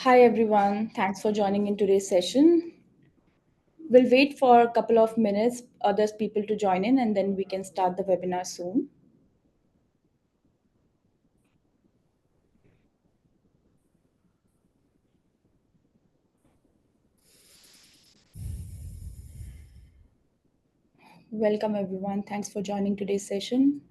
Hi everyone, thanks for joining in today's session. We'll wait for a couple of minutes, others people to join in, and then we can start the webinar soon. Welcome everyone, thanks for joining today's session.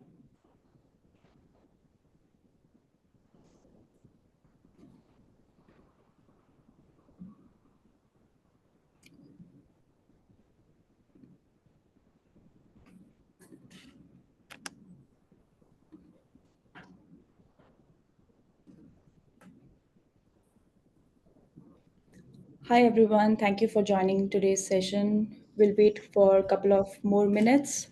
Hi everyone, thank you for joining today's session. We'll wait for a couple of more minutes.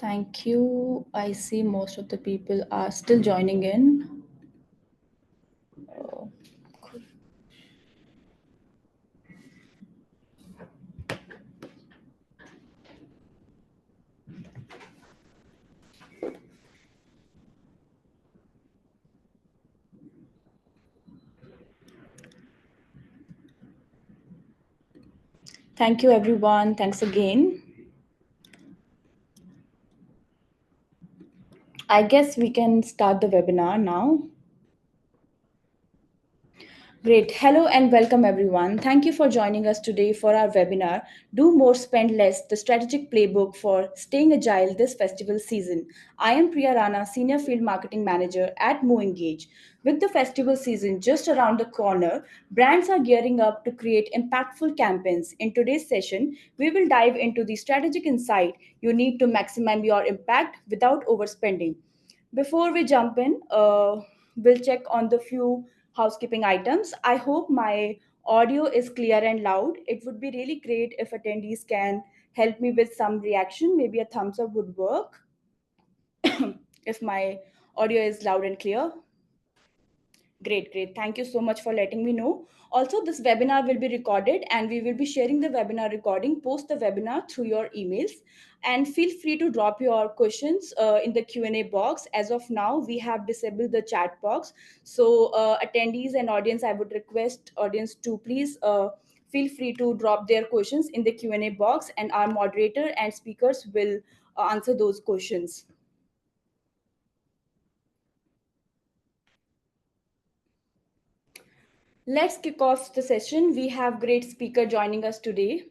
Thank you. I see most of the people are still joining in. Uh, Thank you everyone, thanks again. I guess we can start the webinar now. Great. Hello and welcome everyone. Thank you for joining us today for our webinar, Do More, Spend Less, the Strategic Playbook for Staying Agile this festival season. I am Priya Rana, Senior Field Marketing Manager at MoEngage. With the festival season just around the corner, brands are gearing up to create impactful campaigns. In today's session, we will dive into the strategic insight you need to maximize your impact without overspending. Before we jump in, we'll check on the few housekeeping items. I hope my audio is clear and loud. It would be really great if attendees can help me with some reaction. Maybe a thumbs up would work if my audio is loud and clear. Great, great. Thank you so much for letting me know. Also, this webinar will be recorded and we will be sharing the webinar recording post the webinar through your emails. And feel free to drop your questions in the Q&A box. As of now, we have disabled the chat box. So attendees and audience, I would request audience to please feel free to drop their questions in the Q&A box and our moderator and speakers will answer those questions. Let's kick off the session. We have great speaker joining us today.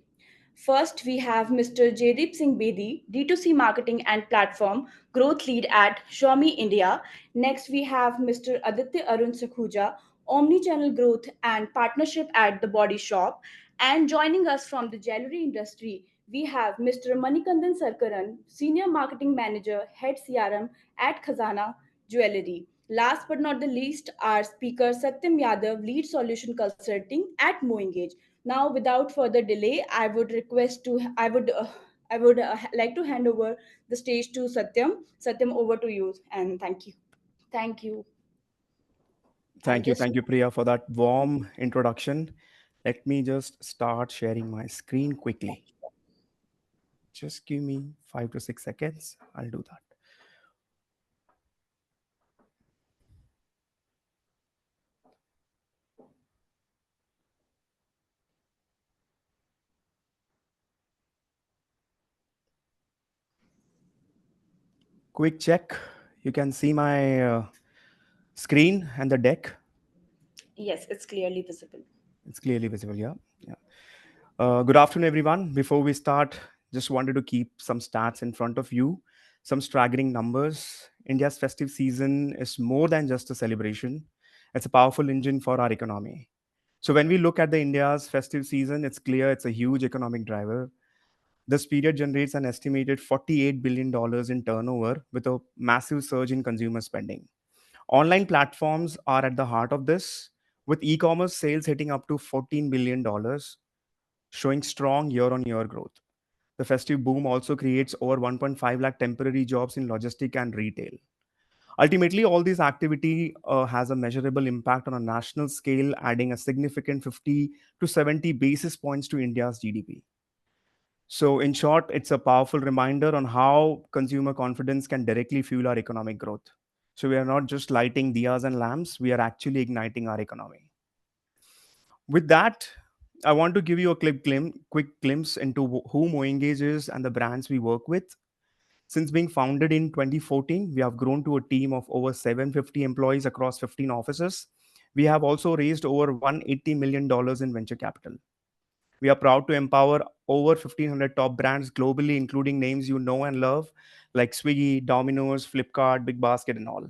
First, we have Mr. Jaydeep Singh Bedi, D2C Marketing and Platform Growth Lead at Xiaomi India. Next, we have Mr. Aditya Arun Sakhuja, Omnichannel Growth and Partnership at The Body Shop. And joining us from the jewelry industry, we have Mr. Manikandan Sarkaran, Senior Marketing Manager, Head CRM at Khazana Jewellery. Last but not the least, our speaker Satyam Yadav, Lead Solution Consulting at MoEngage. Now, without further delay, I would like to hand over the stage to Satyam. Satyam, over to you, and thank you. Thank you. I guess Thank you, Priya, for that warm introduction. Let me just start sharing my screen quickly. Just give me 5 to 6 seconds. I'll do that. Quick check. You can see my screen and the deck. yes, it's clearly visible. It's clearly visible, yeah. Yeah. Good afternoon, everyone. Before we start, just wanted to keep some stats in front of you, some staggering numbers. India's festive season is more than just a celebration, it's a powerful engine for our economy. So, when we look at the India's festive season, it's clear it's a huge economic driver. This period generates an estimated $48 billion in turnover with a massive surge in consumer spending. Online platforms are at the heart of this, with e-commerce sales hitting up to $14 billion, showing strong year-on-year growth. The festive boom also creates over 1.5 lakh temporary jobs in logistic and retail. Ultimately, all this activity has a measurable impact on a national scale, adding a significant 50 to 70 basis points to India's GDP. So, in short, it's a powerful reminder on how consumer confidence can directly fuel our economic growth. So, we are not just lighting diyas and lamps, we are actually igniting our economy. With that, I want to give you a quick glimpse into who MoEngage is and the brands we work with. Since being founded in 2014, we have grown to a team of over 750 employees across 15 offices. We have also raised over $180 million in venture capital. We are proud to empower over 1,500 top brands globally, including names you know and love, like Swiggy, Domino's, Flipkart, Big Basket, and all.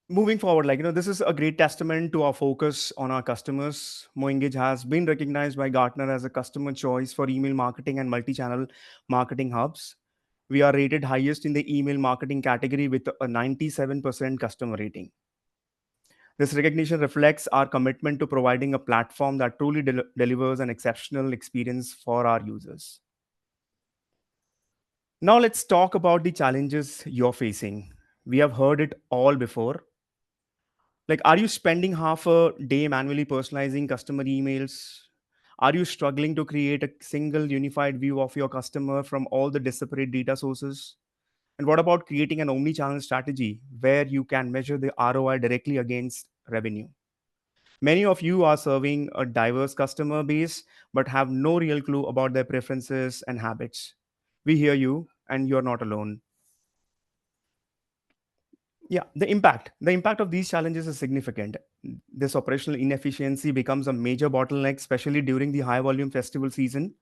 Moving forward, this is a great testament to our focus on our customers. MoEngage has been recognized by Gartner as a customer choice for email marketing and multi-channel marketing hubs. We are rated highest in the email marketing category with a 97% customer rating. This recognition reflects our commitment to providing a platform that truly delivers an exceptional experience for our users. Now, let's talk about the challenges you're facing. We have heard it all before. Like, are you spending half a day manually personalizing customer emails? Are you struggling to create a single unified view of your customer from all the disparate data sources? And what about creating an omni-channel strategy where you can measure the ROI directly against revenue? Many of you are serving a diverse customer base but have no real clue about their preferences and habits. We hear you, and you're not alone. Yeah, the impact of these challenges is significant. This operational inefficiency becomes a major bottleneck, especially during the high volume festival season.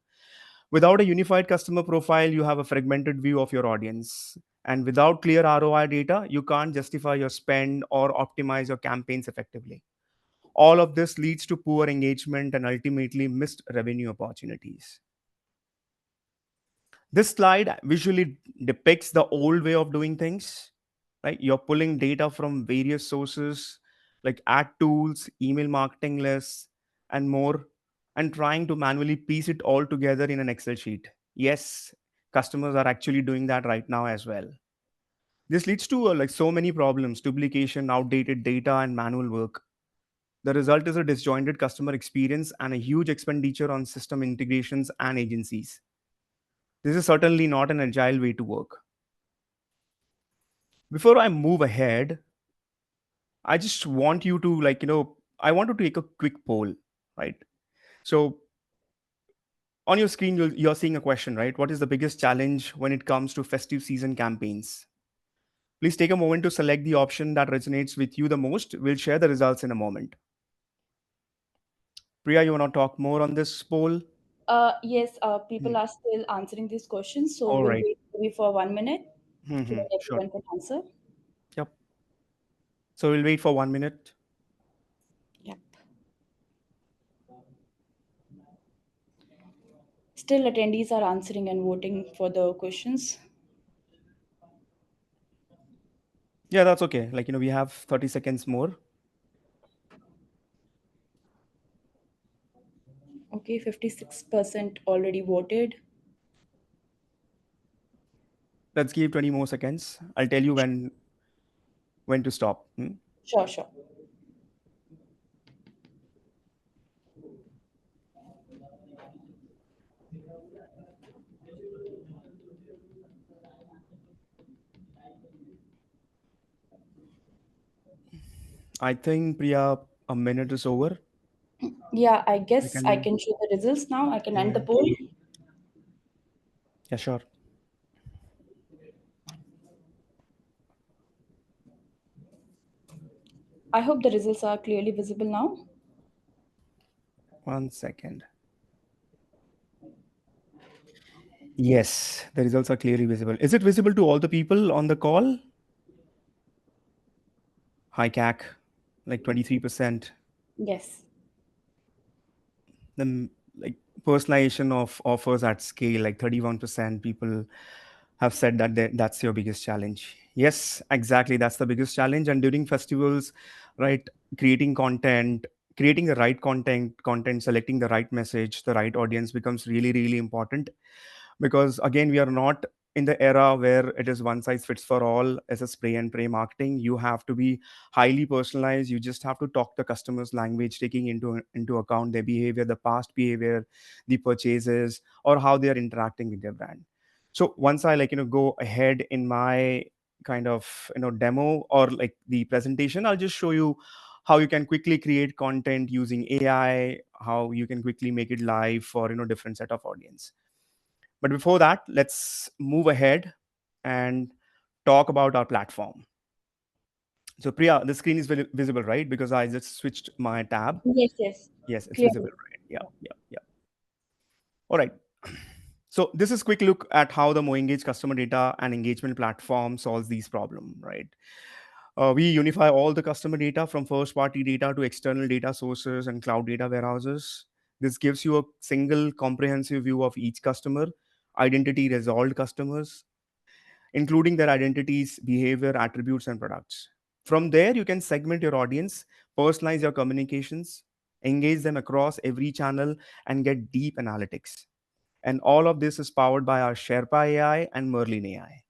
Without a unified customer profile, you have a fragmented view of your audience. And without clear ROI data, you can't justify your spend or optimize your campaigns effectively. All of this leads to poor engagement and ultimately missed revenue opportunities. This slide visually depicts the old way of doing things, right? You're pulling data from various sources like ad tools, email marketing lists, and more, and trying to manually piece it all together in an Excel sheet. Yes, customers are actually doing that right now as well. This leads to so many problems: duplication, outdated data, and manual work. The result is a disjointed customer experience and a huge expenditure on system integrations and agencies. This is certainly not an agile way to work. Before I move ahead, I just want you to, I want to take a quick poll, right? So on your screen, you're seeing a question, right? What is the biggest challenge when it comes to festive season campaigns? Please take a moment to select the option that resonates with you the most. We'll share the results in a moment. Priya, you want to talk more on this poll? Yes, Hmm. people are still answering these questions, so All we'll right. wait maybe for 1 minute so that Sure. everyone can answer. Yep. So we'll wait for 1 minute. Yep. Still, attendees are answering and voting for the questions. Yeah, that's okay. We have 30 seconds more. Okay, 56% already voted. Let's give 20 more seconds. I'll tell you when to stop. Sure, sure. I think, Priya, a minute is over. Yeah, I We guess I can. can show the results now. I can end the Yeah. poll. Yeah, sure. I hope the results are clearly visible now. 1 second. Yes, the results are clearly visible. Is it visible to all the people on the call? High CAC, like 23%. Yes. Then, like, personalization of offers at scale, like 31% people. have said that that's your biggest challenge. Yes, exactly. That's the biggest challenge. And during festivals, right, creating content, creating the right content, selecting the right message, the right audience becomes really, really important, because again, we are not in the era where it is one size fits for all as a spray and pray marketing. You have to be highly personalized. You just have to talk the customer's language, taking into account their behavior, the past behavior, the purchases, or how they are interacting with their brand. So once I, like, go ahead in my kind of, demo, or like the presentation, I'll just show you how you can quickly create content using AI, how you can quickly make it live for, different set of audience. But before that, let's move ahead and talk about our platform. So Priya, the screen is visible, right? Because I just switched my tab. Yes, yes, Yes, it's visible, clearly. right? Yeah, yeah, yeah. All right. So this is quick look at how the MoEngage customer data and engagement platform solves these problem, right? We unify all the customer data from first party data to external data sources and cloud data warehouses. This gives you a single comprehensive view of each customer, identity resolved customers, including their identities, behavior, attributes, and products. From there, you can segment your audience, personalize your communications, engage them across every channel, and get deep analytics. And all of this is powered by our Sherpa AI and Merlin AI.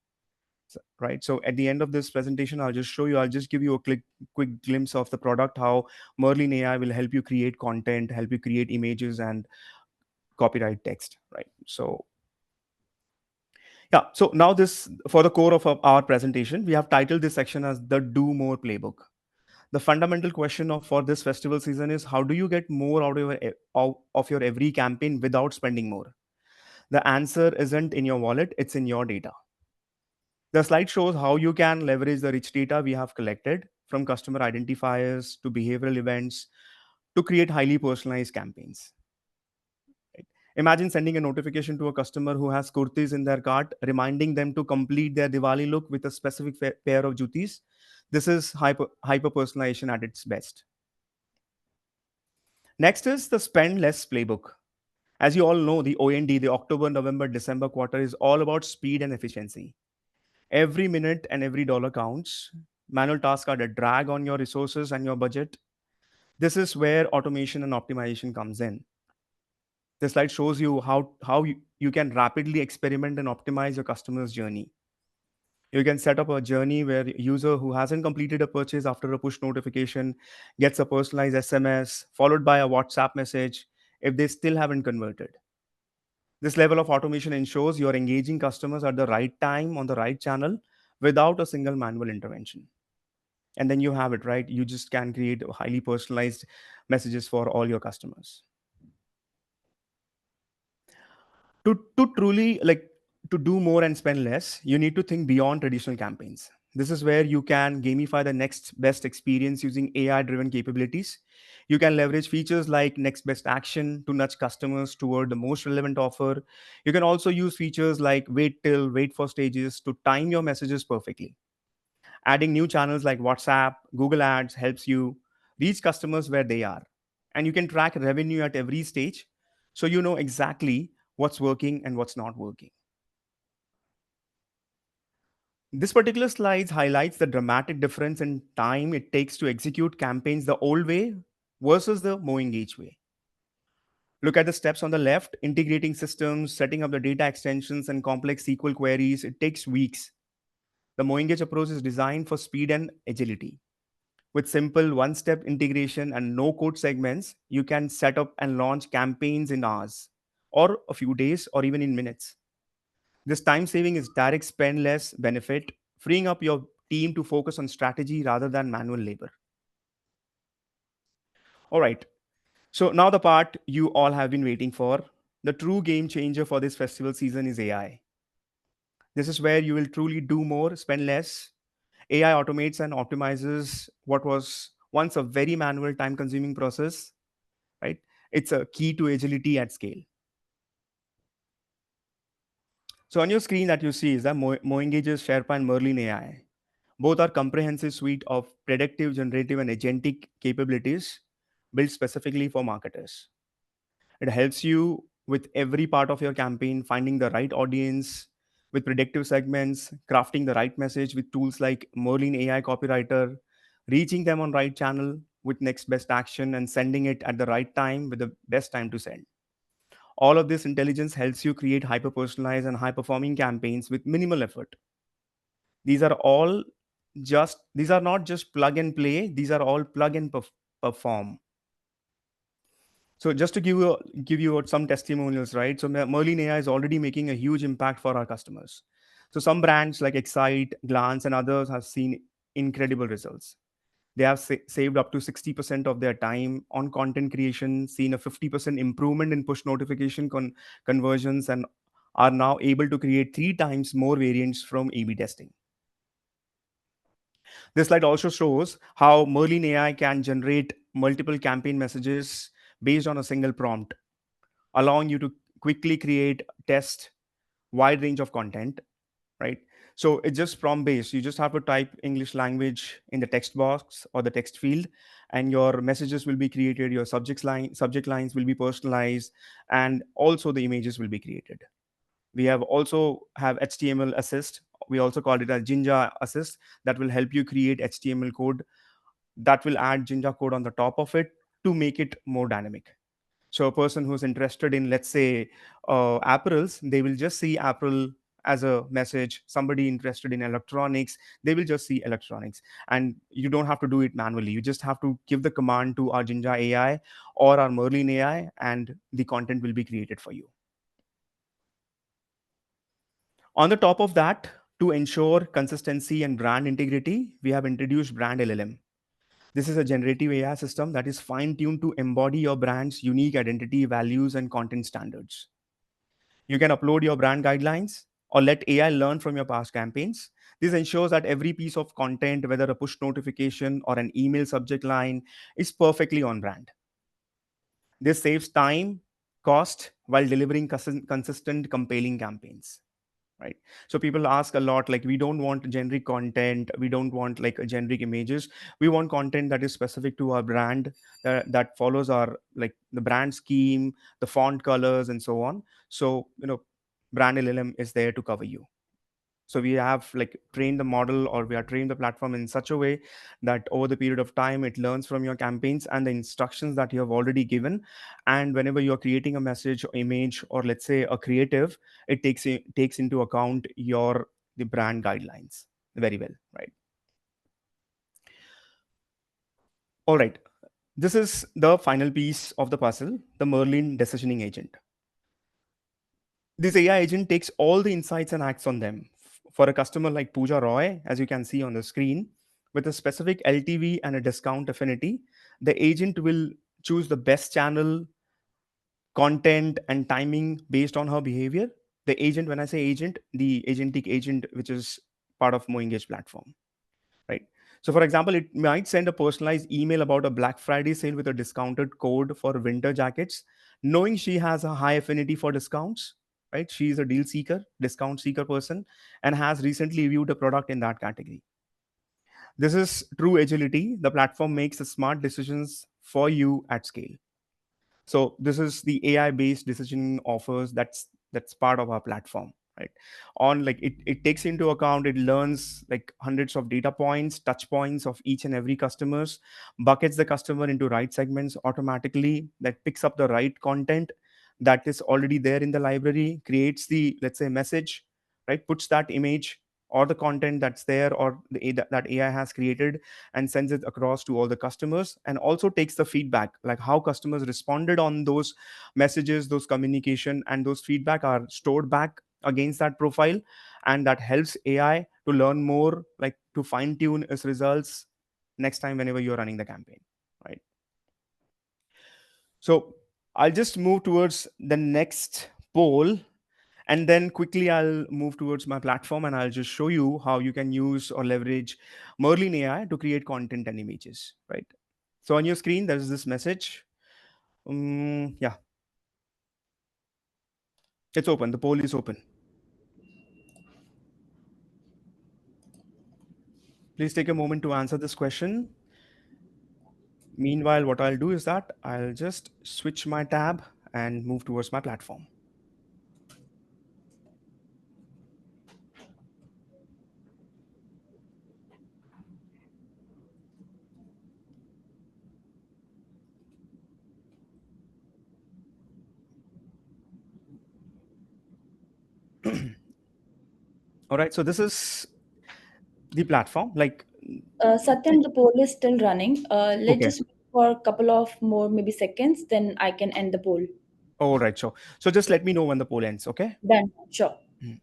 Right. So at the end of this presentation, I'll just give you a quick glimpse of the product, how Merlin AI will help you create content, help you create images and copyright text. Right. So yeah, so now this, for the core of our presentation, we have titled this section as the Do More Playbook. The fundamental question for this festival season is, how do you get more out of of your every campaign without spending more? The answer isn't in your wallet, it's in your data. The slide shows how you can leverage the rich data we have collected, from customer identifiers to behavioral events, to create highly personalized campaigns. Right? Imagine sending a notification to a customer who has kurtis in their cart, reminding them to complete their Diwali look with a specific pair of jutis. This is hyper personalization at its best. Next is the spend less playbook. As you all know, the OND, the October, November, December quarter, is all about speed and efficiency. Every minute and every dollar counts. Manual tasks are a drag on your resources and your budget. This is where automation and optimization comes in. This slide shows you how you can rapidly experiment and optimize your customer's journey. You can set up a journey where a user who hasn't completed a purchase after a push notification gets a personalized SMS followed by a WhatsApp message if they still haven't converted. This level of automation ensures you're engaging customers at the right time on the right channel without a single manual intervention. And then you have it, right? You just can create highly personalized messages for all your customers. To truly, like, to do more and spend less, you need to think beyond traditional campaigns. This is where you can gamify the next best experience using AI driven capabilities. You can leverage features like next best action to nudge customers toward the most relevant offer. You can also use features like wait for stages to time your messages perfectly. Adding new channels like WhatsApp, Google Ads helps you reach customers where they are. And you can track revenue at every stage, so you know exactly what's working and what's not working. This particular slide highlights the dramatic difference in time it takes to execute campaigns the old way versus the MoEngage way. Look at the steps on the left: integrating systems, setting up the data extensions, and complex SQL queries. It takes weeks. The MoEngage approach is designed for speed and agility. With simple one step integration and no code segments, you can set up and launch campaigns in hours, or a few days, or even in minutes. This time saving is direct spend less benefit, freeing up your team to focus on strategy rather than manual labor. All right. So now the part you all have been waiting for. The true game changer for this festival season is AI. This is where you will truly do more, spend less. AI automates and optimizes what was once a very manual, time consuming process, right? It's a key to agility at scale. So on your screen that you see is that MoEngage's Sherpa and Merlin AI. Both are comprehensive suite of predictive, generative, and agentic capabilities built specifically for marketers. It helps you with every part of your campaign, finding the right audience with predictive segments, crafting the right message with tools like Merlin AI copywriter, reaching them on right channel with next best action, and sending it at the right time with the best time to send. All of this intelligence helps you create hyper personalized and high performing campaigns with minimal effort. These are all these are not just plug and play, these are all plug and perform. So just to give you some testimonials, right? So Merlin AI is already making a huge impact for our customers. So some brands like Excite, Glance, and others have seen incredible results. They have saved up to 60% of their time on content creation, seen a 50% improvement in push notification conversions, and are now able to create 3 times more variants from A/B testing. This slide also shows how Merlin AI can generate multiple campaign messages based on a single prompt, allowing you to quickly create, test wide range of content, right? So it's just prompt based. You just have to type English language in the text box or the text field, and your messages will be created. Your subject lines will be personalized, and also the images will be created. We have also have HTML assist. We also call it a Jinja assist that will help you create HTML code that will add Jinja code on the top of it to make it more dynamic. So a person who's interested in, let's say, apparels, they will just see apparel as a message. Somebody interested in electronics, they will just see electronics. And you don't have to do it manually. You just have to give the command to our Jinja AI or our Merlin AI, and the content will be created for you. On the top of that, to ensure consistency and brand integrity, we have introduced Brand LLM. This is a generative AI system that is fine tuned to embody your brand's unique identity, values, and content standards. You can upload your brand guidelines or let AI learn from your past campaigns. This ensures that every piece of content, whether a push notification or an email subject line, is perfectly on brand. This saves time, cost, while delivering consistent, compelling campaigns. Right. So people ask a lot, like, we don't want generic content, we don't want like generic images, we want content that is specific to our brand, that follows our, like, the brand scheme, the font colors, and so on. So, Brand LLM is there to cover you. So we have like trained the model, or we are trained the platform in such a way that over the period of time it learns from your campaigns and the instructions that you have already given. And whenever you're creating a message or image, or let's say a creative, it takes into account the brand guidelines very well, right? All right, this is the final piece of the puzzle, the Merlin decisioning agent. This AI agent takes all the insights and acts on them. For a customer like Pooja Roy, as you can see on the screen, with a specific LTV and a discount affinity, the agent will choose the best channel, content, and timing based on her behavior. The agent, when I say agent, the agentic agent, which is part of MoEngage platform, right? So, for example, it might send a personalized email about a Black Friday sale with a discounted code for winter jackets, knowing she has a high affinity for discounts, right? She is a deal seeker, discount seeker person, and has recently viewed a product in that category. This is true agility. The platform makes the smart decisions for you at scale. So this is the AI based decision offers that's part of our platform, right? On, like, it takes into account, it learns like hundreds of data points, touch points of each and every customers, buckets the customer into right segments automatically, that picks up the right content that is already there in the library, creates the, let's say, message, right, puts that image or the content that's there, or that AI has created, and sends it across to all the customers, and also takes the feedback, like how customers responded on those messages, those communication, and those feedback are stored back against that profile, and that helps AI to learn more, like to fine tune its results next time whenever you're running the campaign, right? So I'll just move towards the next poll, and then quickly I'll move towards my platform, and I'll just show you how you can use or leverage Merlin AI to create content and images, right? So on your screen there's this message. Yeah, it's open, the poll is open. Please take a moment to answer this question. Meanwhile, what I'll do is that I'll just switch my tab and move towards my platform. All right, so this is the platform. Like, Satyam, the poll is still running. Let's okay, just wait for a couple of more maybe seconds, then I can end the poll. all right, sure. So just let me know when the poll ends. Okay. Done. Sure. Mm.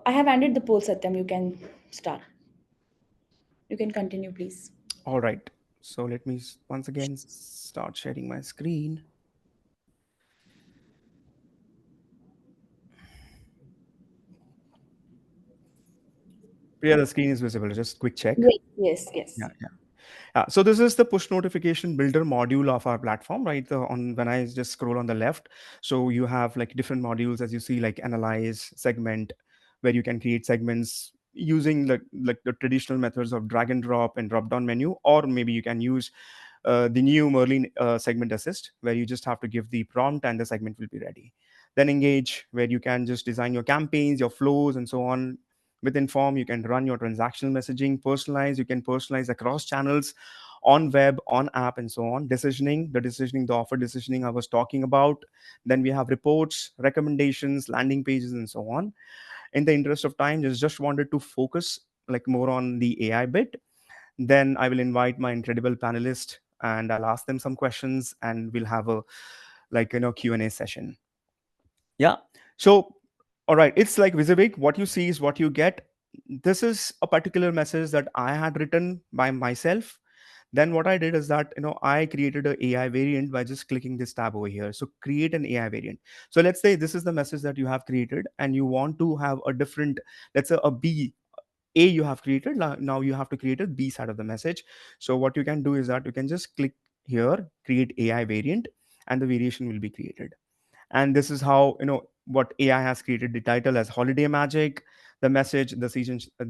I have ended the poll, Satyam. You can start. You can continue, please. All right. So let me once again start sharing my screen. Yeah, the screen is visible. Just quick check. Yes, yes, yes. Yeah, yeah. So this is the push notification builder module of our platform, right? On when I just scroll on the left, so you have like different modules as you see, like analyze, segment, where you can create segments using like the traditional methods of drag and drop and drop down menu, or maybe you can use the new Merlin segment assist, where you just have to give the prompt and the segment will be ready. Then engage, where you can just design your campaigns, your flows, and so on. With Inform, you can run your transactional messaging. Personalize, you can personalize across channels, on web, on app, and so on. Decisioning, the offer decisioning I was talking about. Then we have reports, recommendations, landing pages, and so on. In the interest of time, just wanted to focus like more on the AI bit. Then I will invite my incredible panelist and I'll ask them some questions and we'll have a Q&A session. Yeah. So, all right, it's like Visivik, what you see is what you get. This is a particular message that I had written by myself. Then what I did is that, I created a AI variant by just clicking this tab over here. So create an AI variant. So let's say this is the message that you have created and you want to have a different, let's say a B. A you have created, now you have to create a B side of the message. So what you can do is that you can just click here, create AI variant, and the variation will be created. And this is how, what AI has created the title as Holiday Magic, the message, the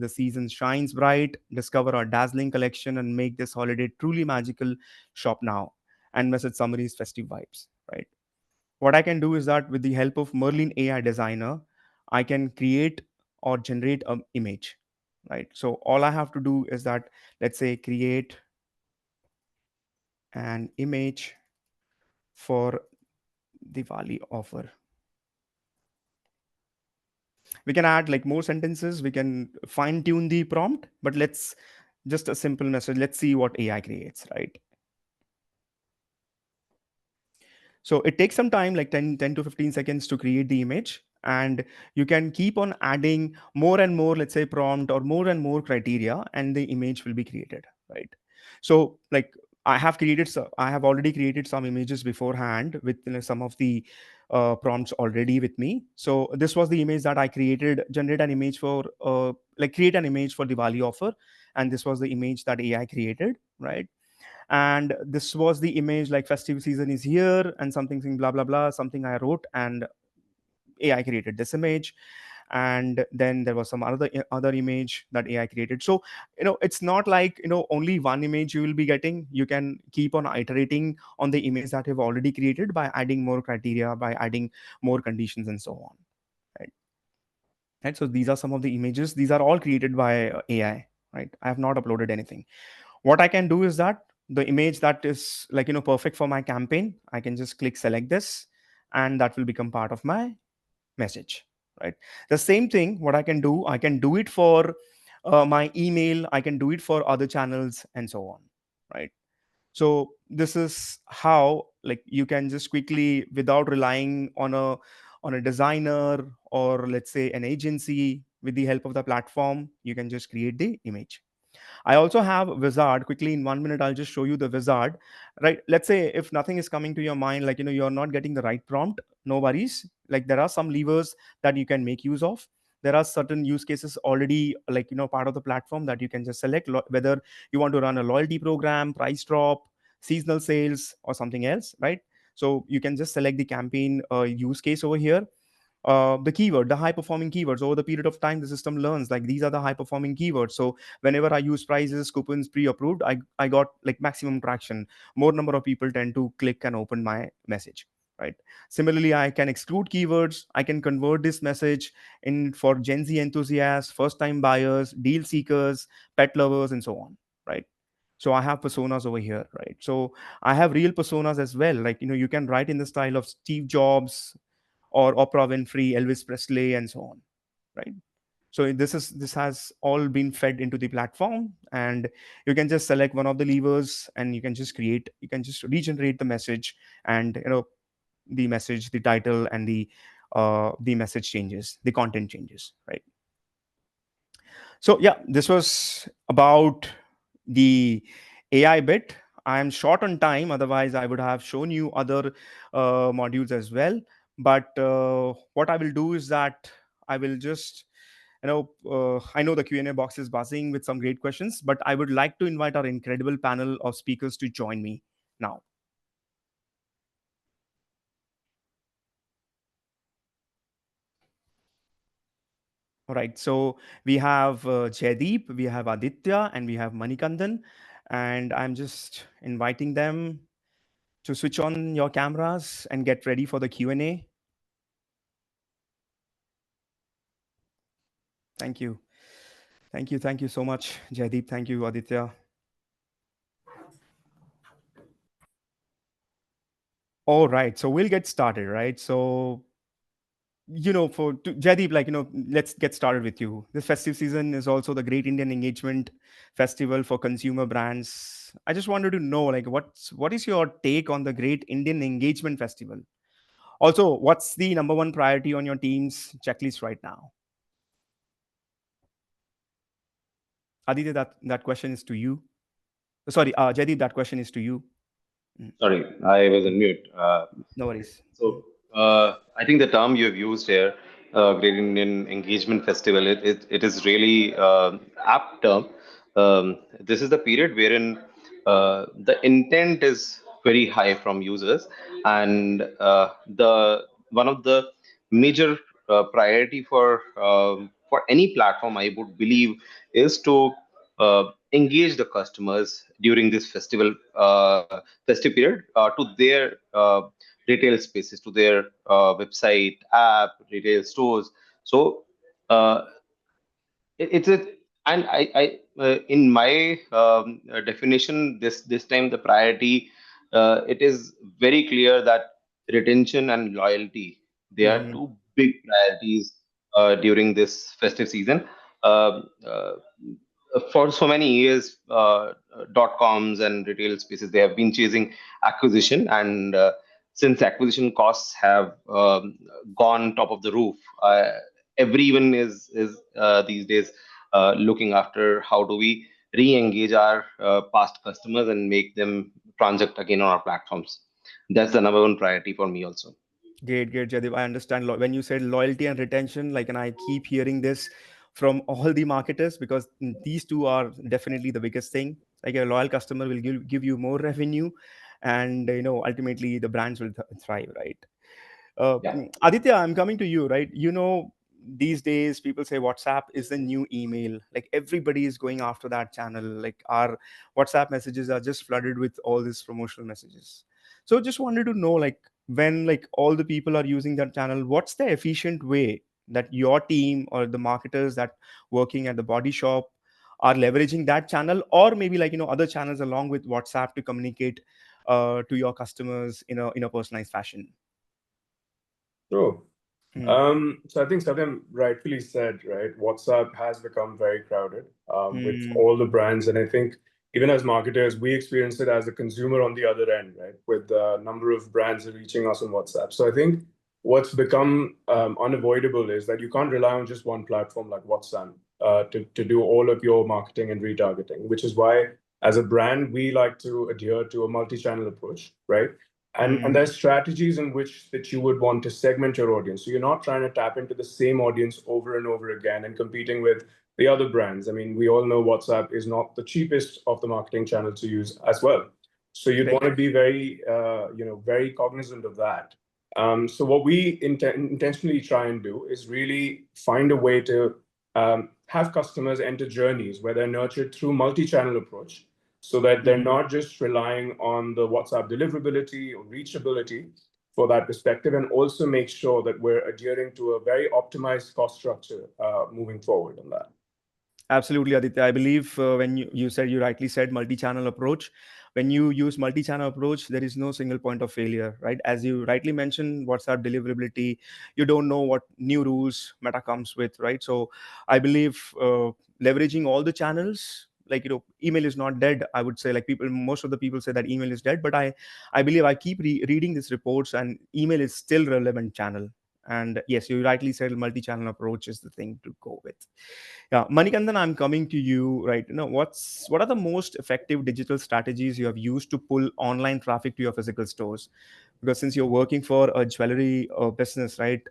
season shines bright, discover our dazzling collection and make this holiday truly magical, shop now. And message summary is festive vibes, right? What I can do is that with the help of Merlin AI designer, I can create or generate an image, right? So all I have to do is that, let's say, create an image for Diwali offer. We can add like more sentences, we can fine tune the prompt, but let's just a simple message. Let's see what AI creates, right? So it takes some time, like 10 to 15 seconds to create the image. And you can keep on adding more and more, let's say, prompt or more and more criteria, and the image will be created, right? So, like, I have already created some images beforehand with some of the prompts already with me. So this was the image that I created, generate an image for, create an image for Diwali offer. And this was the image that AI created, right? And this was the image, like festive season is here and something blah blah blah, something I wrote, and AI created this image. And then there was some other image that AI created. So it's not like only one image you will be getting. You can keep on iterating on the image that you've already created by adding more criteria, by adding more conditions, and so on, right? Right, so these are some of the images. These are all created by AI, right? I have not uploaded anything. What I can do is that the image that is perfect for my campaign, I can just click select this, and that will become part of my message, right? The same thing, what I can do, I can do it for my email, I can do it for other channels, and so on, right? So this is how, like, you can just quickly, without relying on a designer or let's say an agency, with the help of the platform, you can just create the image. I also have Wizard. Quickly, in 1 minute, I'll just show you the Wizard. Right? Let's say if nothing is coming to your mind, like you're not getting the right prompt, no worries. Like, there are some levers that you can make use of. There are certain use cases already, part of the platform, that you can just select whether you want to run a loyalty program, price drop, seasonal sales, or something else, right? So you can just select the campaign use case over here. The keyword, the high performing keywords. Over the period of time, the system learns like these are the high performing keywords. So whenever I use prices, coupons, pre-approved, I got like maximum traction. More number of people tend to click and open my message. right? Similarly, I can exclude keywords. I can convert this message in for Gen Z enthusiasts, first time buyers, deal seekers, pet lovers, and so on, right? So I have personas over here, right? So I have real personas as well. Like, you can write in the style of Steve Jobs or Oprah Winfrey, Elvis Presley, and so on, right? So this has all been fed into the platform, and you can just select one of the levers, and you can just regenerate the message, and the message, the title, and the message changes, the content changes, right? So yeah, this was about the AI bit. I am short on time, otherwise I would have shown you other modules as well. But what I will do is that I will just, I know the Q&A box is buzzing with some great questions, but I would like to invite our incredible panel of speakers to join me now. All right. So we have Jaideep, we have Aditya, and we have Manikandan. And I'm just inviting them to switch on your cameras and get ready for the Q&A. Thank you. Thank you. Thank you so much, Jaideep. Thank you, Aditya. All right. So we'll get started, right? So Jaideep, let's get started with you. This festive season is also the Great Indian Engagement Festival for consumer brands. I just wanted to know, like, what is your take on the Great Indian Engagement Festival? Also, what's the number one priority on your team's checklist right now? Aditya, that question is to you. Sorry, Jaideep, that question is to you. Mm, Sorry, I was on mute. no worries. So I think the term you have used here, Great Indian Engagement Festival, it is really apt term. This is the period wherein the intent is very high from users, and the one of the major priority for any platform, I would believe, is to engage the customers during this festive period to their retail spaces, to their website, app, retail stores. So uh, it's a and in my definition, this time the priority, it is very clear that retention and loyalty, they are Mm-hmm. two big priorities during this festive season. For so many years, dot coms and retail spaces, they have been chasing acquisition, and since acquisition costs have gone top of the roof, everyone is these days looking after how do we re-engage our past customers and make them transact again on our platforms. That's the number one priority for me also. Great, great, Jaideep. I understand when you said loyalty and retention, like, and I keep hearing this from all the marketers because these two are definitely the biggest thing. Like a loyal customer will give you more revenue, and ultimately the brands will thrive, right? Yeah. Aditya, I'm coming to you, right? These days people say WhatsApp is the new email. Like everybody is going after that channel. Like our WhatsApp messages are just flooded with all these promotional messages. So just wanted to know, like, when like all the people are using that channel, what's the efficient way that your team or the marketers that working at the body shop are leveraging that channel, or maybe like other channels along with WhatsApp to communicate to your customers in a personalized fashion? Sure. Hmm. So I think Satyam rightfully said, right? WhatsApp has become very crowded with Hmm. all the brands. And I think even as marketers, we experience it as a consumer on the other end, right? With the number of brands reaching us on WhatsApp. So I think what's become unavoidable is that you can't rely on just one platform like WhatsApp to do all of your marketing and retargeting, which is why as a brand, we like to adhere to a multi-channel approach, right? And Hmm. there's strategies in which that you would want to segment your audience. So you're not trying to tap into the same audience over and over again and competing with the other brands. I mean, we all know WhatsApp is not the cheapest of the marketing channel to use as well. So you'd Right. want to be very, very cognizant of that. So what we intentionally try and do is really find a way to have customers enter journeys where they're nurtured through multi-channel approach so that they're Hmm. not just relying on the WhatsApp deliverability or reachability, for that perspective, and also make sure that we're adhering to a very optimized cost structure moving forward on that. Absolutely, Aditya. I believe when you said, you rightly said, multi-channel approach. When you use multi-channel approach, there is no single point of failure, right? As you rightly mentioned, what's our deliverability? You don't know what new rules Meta comes with, right? So I believe leveraging all the channels, like, email is not dead. I would say, like, most of the people say that email is dead, but I believe I keep reading these reports, and email is still relevant channel. And yes, you rightly said, multi-channel approach is the thing to go with. Yeah, Manikandan, I'm coming to you, right? What are the most effective digital strategies you have used to pull online traffic to your physical stores? Because since you're working for a jewelry business, right?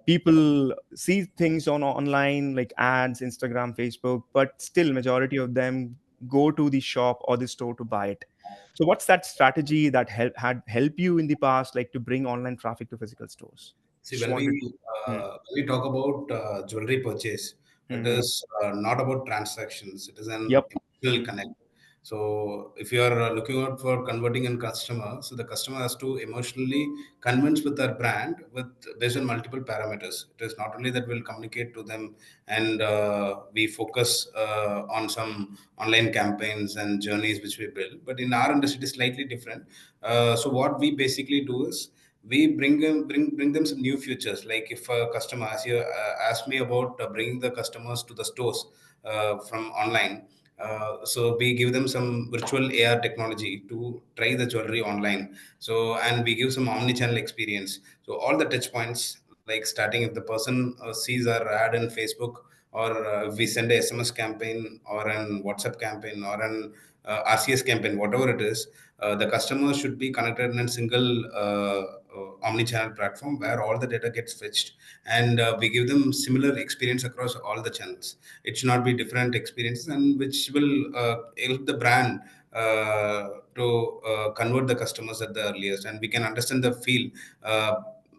People see things on online like ads, Instagram, Facebook, but still majority of them go to the shop or the store to buy it. So what's that strategy that had helped you in the past, like, to bring online traffic to physical stores? See, Just wanted. Hmm. when we talk about jewelry purchase, it Mm-hmm. is not about transactions. It is an Yep. emotional connect. So, if you are looking out for converting a customer, so the customer has to emotionally convince with their brand with based on multiple parameters. It is not only that we'll communicate to them and we focus on some online campaigns and journeys which we build, but in our industry, it is slightly different. So, what we basically do is we bring them some new features. Like if a customer, as you asked me about bringing the customers to the stores from online, so we give them some virtual AR technology to try the jewelry online. So and we give some omni-channel experience. So all the touch points, like starting if the person sees our ad in Facebook, or if we send a SMS campaign or an WhatsApp campaign or an RCS campaign, whatever it is, the customer should be connected in a single omni-channel platform where all the data gets fetched, and we give them similar experience across all the channels. It should not be different experiences, and which will help the brand to convert the customers at the earliest, and we can understand the feel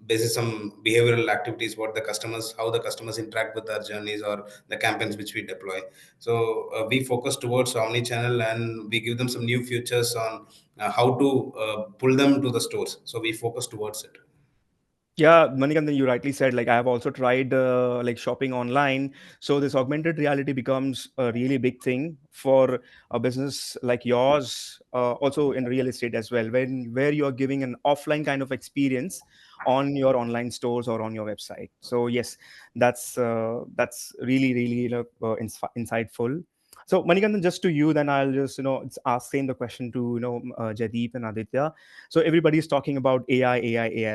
basis some behavioral activities, what the customers, how the customers interact with our journeys or the campaigns which we deploy. So we focus towards omni-channel, and we give them some new features on how to pull them to the stores. So we focus towards it. Yeah, Manikandan, you rightly said, like, I have also tried like shopping online. So this augmented reality becomes a really big thing for a business like yours, also in real estate as well, when where you are giving an offline kind of experience on your online stores or on your website. So yes, that's really really, insightful. So Manikandan, just to you, then I'll just ask same the question to Jaideep and Aditya. So everybody is talking about AI,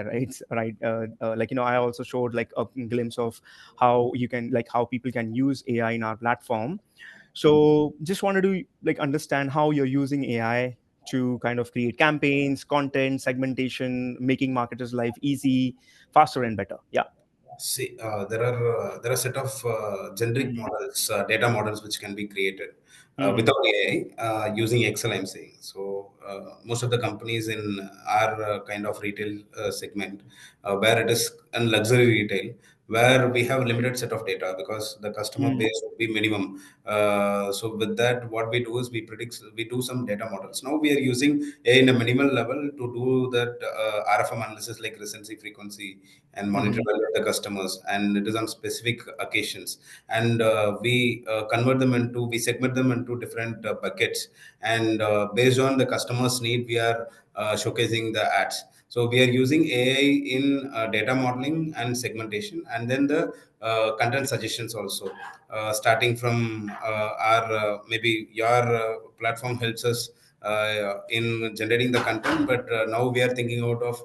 right? Right. Like, I also showed like a glimpse of how you can, like, how people can use AI in our platform. So just wanted to, like, understand how you're using AI to kind of create campaigns, content, segmentation, making marketers' life easy, faster, and better. Yeah. See, there are a set of generic Hmm. models, data models which can be created Hmm. without AI using Excel. I'm saying so. Most of the companies in our kind of retail segment, where it is in luxury retail, where we have limited set of data because the customer Hmm. base would be minimum. So with that, what we do is we do some data models. Now we are using AI in a minimal level to do that RFM analysis like recency, frequency, and monitor Hmm. value of the customers, and it is on specific occasions, and we segment them into different buckets, and based on the customer's need we are showcasing the ads. So we are using AI in data modeling and segmentation, and then the content suggestions also, starting from our maybe your platform helps us in generating the content, but now we are thinking out of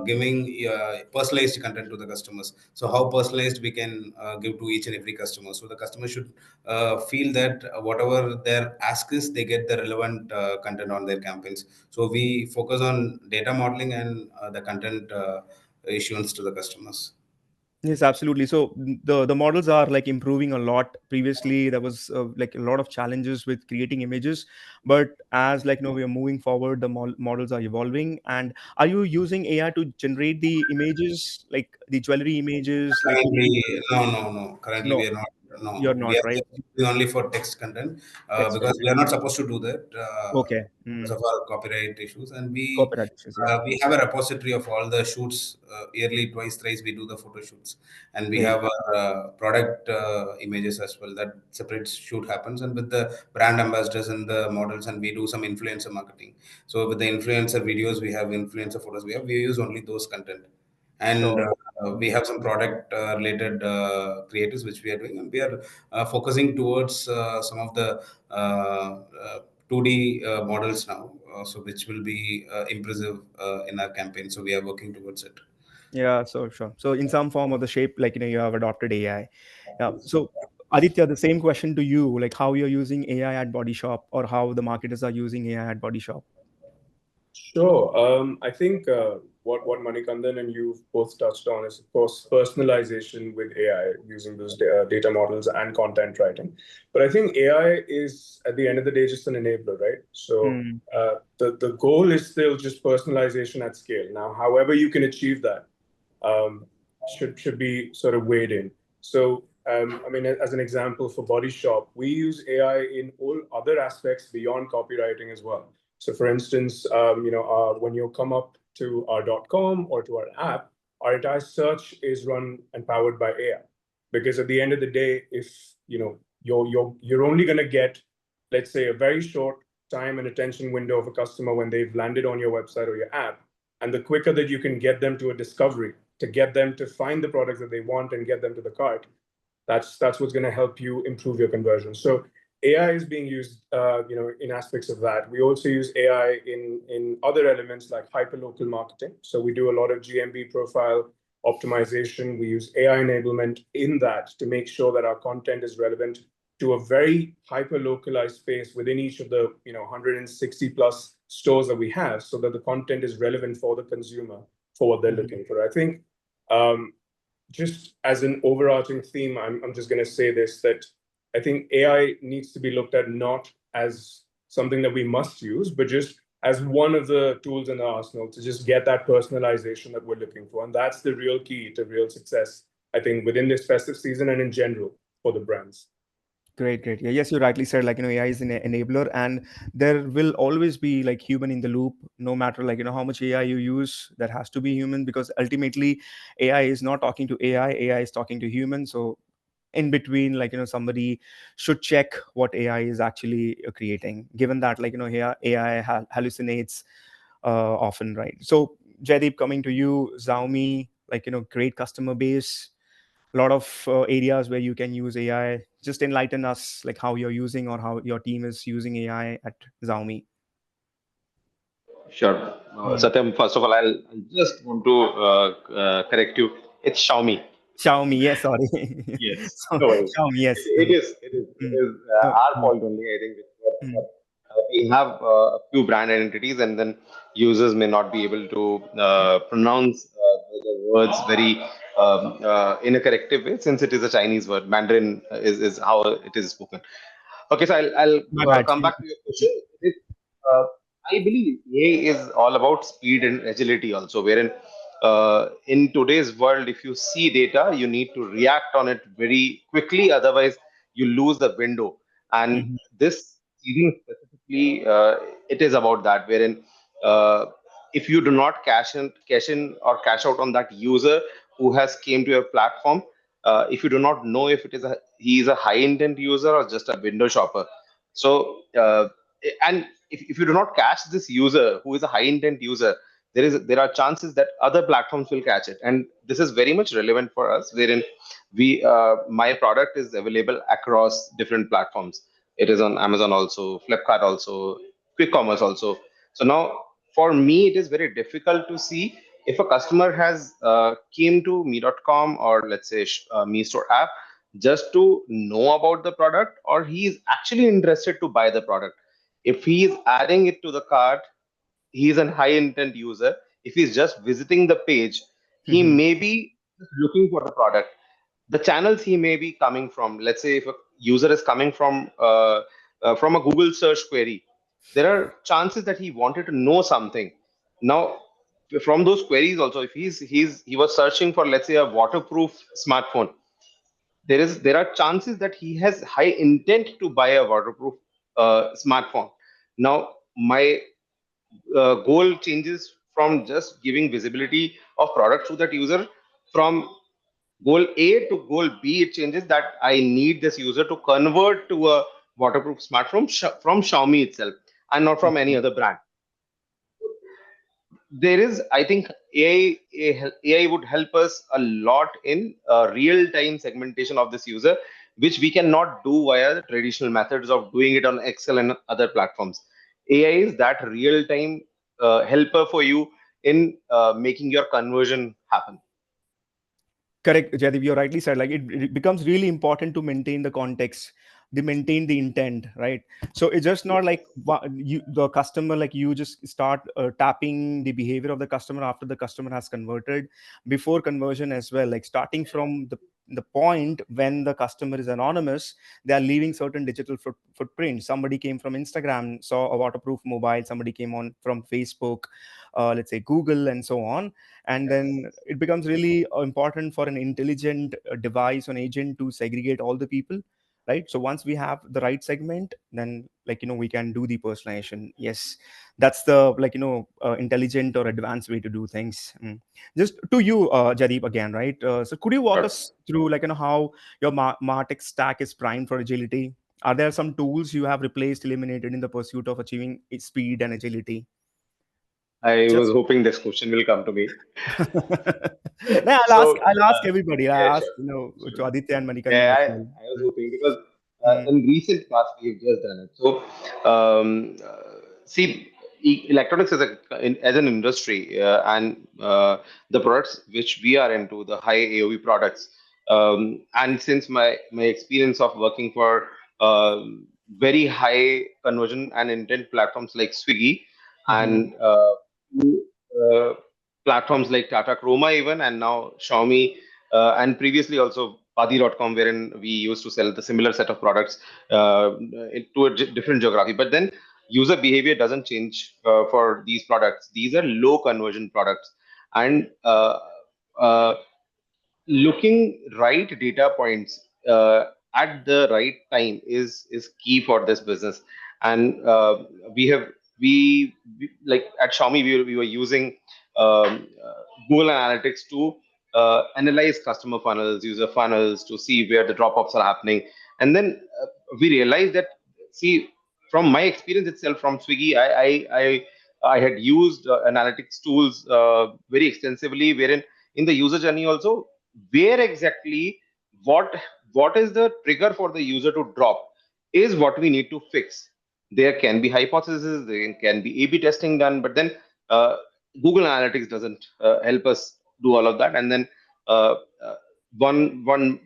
giving personalized content to the customers. So how personalized we can give to each and every customer, so the customer should feel that whatever their ask is, they get the relevant content on their campaigns. So we focus on data modeling and the content issuance to the customers. Yes, absolutely. So the models are like improving a lot. Previously, there was like a lot of challenges with creating images, but as, like, we are moving forward, the models are evolving. And are you using AI to generate the images, like the jewelry images, like Currently, people? no. Currently, we No. are not. No, You're not, we right? are using only for text content Text because content. we are not supposed to do that Okay. because of our copyright issues. And Copyright issues. Yeah. we have a repository of all the shoots yearly, twice, thrice. We do the photo shoots, and we Great. have our product images as well. That separate shoot happens, and with the brand ambassadors and the models, and we do some influencer marketing. So with the influencer videos, we have influencer photos. We use only those content, and Sure. we have some product related creatives which we are doing, and we are focusing towards some of the 2D models now, so which will be impressive in our campaign. So we are working towards it. Yeah, so sure. So in some form or the shape, like you have adopted AI. Yeah. So Aditya, the same question to you, like how you're using AI at Body Shop or how the marketers are using AI at Body Shop. Sure. I think what Manikandan and you both touched on is, of course, personalization with AI using those data models and content writing. But I think AI is, at the end of the day, just an enabler, right? So Hmm. the goal is still just personalization at scale. Now, however you can achieve that um, should be sort of weighed in. So, I mean, as an example for Body Shop, we use AI in all other aspects beyond copywriting as well. So, for instance, when you come up to our .com or to our app, our entire search is run and powered by AI. Because at the end of the day, if you're only going to get, let's say, a very short time and attention window of a customer when they've landed on your website or your app, and the quicker that you can get them to a discovery, to get them to find the products that they want and get them to the cart, that's what's going to help you improve your conversion. So AI is being used, in aspects of that. We also use AI in other elements like hyperlocal marketing. So we do a lot of GMB profile optimization. We use AI enablement in that to make sure that our content is relevant to a very hyper localized space within each of the 160 plus stores that we have, so that the content is relevant for the consumer for what they're Mhm. looking for. I think um, just as an overarching theme, I'm just going to say this, that I think AI needs to be looked at not as something that we must use, but just as one of the tools in the arsenal to just get that personalization that we're looking for. And that's the real key to real success, I think, within this festive season and in general for the brands. Great, great. Yeah, yes, you rightly said, like, AI is an enabler, and there will always be like human in the loop, no matter like, how much AI you use, there has to be human because ultimately AI is not talking to AI is talking to human. So in between, like, somebody should check what AI is actually creating, given that, like, here AI hallucinates often, right? So Jaideep, coming to you, Xiaomi, like, great customer base, a lot of areas where you can use AI. Just enlighten us, like how you're using or how your team is using AI at Xiaomi. Sure. Hmm. Satyam, first of all, I'll just want to correct you. It's Xiaomi. Xiaomi, yes, sorry. Yes. So No worries. Xiaomi, yes. It is. It is. It Mm. is No. our Mm. fault only. I think Mm. we have a few brand identities, and then users may not be able to pronounce the words very in a corrective way, since it is a Chinese word. Mandarin is how it is spoken. Okay, so I'll My bad. come back to your question. Uh, I believe AI is all about speed and agility also, wherein in today's world, if you see data, you need to react on it very quickly, otherwise you lose the window. And Mhm. this season specifically, it is about that, wherein uh, if you do not cash in or cash out on that user who has came to your platform, if you do not know if he is a high intent user or just a window shopper. So and if you do not catch this user who is a high intent user, there are chances that other platforms will catch it, and this is very much relevant for us, wherein we my product is available across different platforms. It is on Amazon also, Flipkart also, quick commerce also. So now for me it is very difficult to see if a customer has came to me.com or let's say me store app just to know about the product, or he is actually interested to buy the product. If he is adding it to the cart, he is a high intent user. If he's just visiting the page, he Mhm. may be looking for the product. The channels he may be coming from, let's say if a user is coming from a Google search query, there are chances that he wanted to know something. Now from those queries also, if he was searching for, let's say, a waterproof smartphone, there are chances that he has high intent to buy a waterproof smartphone. Now my goal changes from just giving visibility of product to that user. From goal A to goal B, it changes that I need this user to convert to a waterproof smartphone from Xiaomi itself and not from any Okay. other brand. There is, I think, AI would help us a lot in real time segmentation of this user, which we cannot do via the traditional methods of doing it on Excel and other platforms. AI is that real time helper for you in making your conversion happen. Correct, Jaideep, you rightly said. Like it becomes really important to maintain the context, they maintain the intent, right? So it's just not like you, the customer, like you just start tapping the behavior of the customer after the customer has converted, before conversion as well. Like starting from the point when the customer is anonymous, they are leaving certain digital footprint. Somebody came from Instagram, saw a waterproof mobile. Somebody came on from Facebook, let's say Google, and so on. And Yes. then it becomes really important for an intelligent device or an agent to segregate all the people, right? So once we have the right segment, then, like, we can do the personalization. Yes, that's the, like, intelligent or advanced way to do things. Just to you, Jadip, again, right? So could you walk Sure. us through, like, how your Martech stack is primed for agility? Are there some tools you have replaced, eliminated in the pursuit of achieving speed and agility? I was Just hoping this question will come to me. no, So, I'll ask everybody. yeah, I ask, sure. to Sure. Aditya and Manikandan Yeah, as I, well. I was hoping because Mm, in recent past we've just done it. So, see, electronics as an industry, and the products which we are into, the high AOV products, and since my experience of working for very high conversion and intent platforms like Swiggy mhm, and uh, platforms like Tata Chroma even, and now Xiaomi, and previously also Padi.com, wherein we used to sell the similar set of products to a different geography. But then user behavior doesn't change for these products. These are low conversion products, and uh, looking right data points at the right time is key for this business. And we have we like at Xiaomi, we were using Google Analytics to analyze customer funnels, user funnels, to see where the drop offs are happening. And then we realized that, see, from my experience itself from Swiggy, I had used analytics tools very extensively, wherein in the user journey also, where exactly what what is the trigger for the user to drop is what we need to fix. There can be hypotheses, there can be A/B testing done, but then uh, Google Analytics doesn't help us do all of that. And then uh, uh, one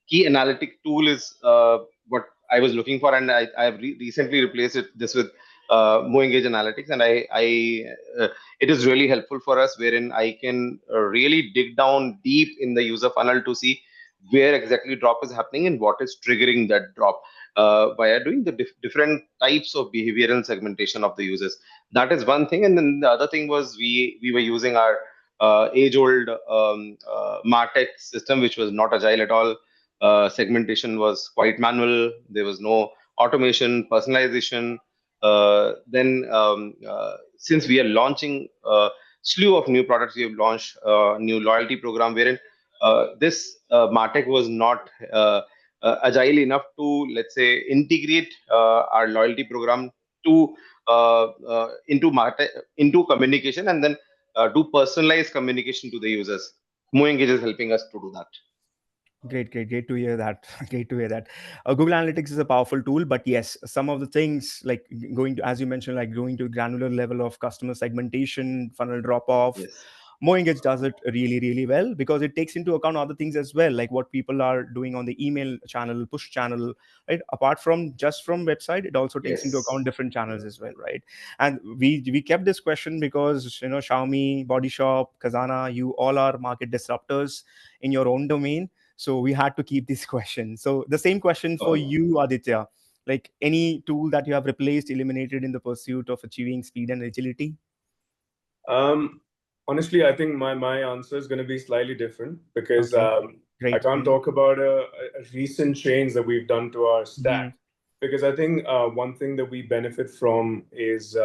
key analytic tool is what I was looking for, and I have recently replaced this with MoEngage Analytics, and it is really helpful for us, wherein I can really dig down deep in the user funnel to see where exactly drop is happening and what is triggering that drop via doing the different types of behavioral segmentation of the users. That is one thing. And then the other thing was we were using our age-old Martech system, which was not agile at all. Segmentation was quite manual. There was no automation, personalization. Then since we are launching slew of new products, we have launched a new loyalty program, wherein this Martech was not agile enough to, let's say, integrate our loyalty program to into Martech, into communication, and then do personalized communication to the users. MoEngage is helping us to do that. great to hear that. Great to hear that. Google Analytics is a powerful tool, but yes, some of the things, like going to, as you mentioned, like going to granular level of customer segmentation, funnel drop off, Yes. MoEngage does it really well, because it takes into account other things as well, like what people are doing on the email channel, push channel, right? Apart from just from website, it also takes into Yes. account different channels as well, right? And we kept this question because, Xiaomi, Body Shop, Khazana, you all are market disruptors in your own domain. So we had to keep this question. So the same question for Okay. you, Aditya. Like, any tool that you have replaced, eliminated in the pursuit of achieving speed and agility? Um, Honestly, I think my answer is going to be slightly different because Okay. I Great. can't talk about a recent change that we've done to our Mm-hmm. stack, because I think one thing that we benefit from is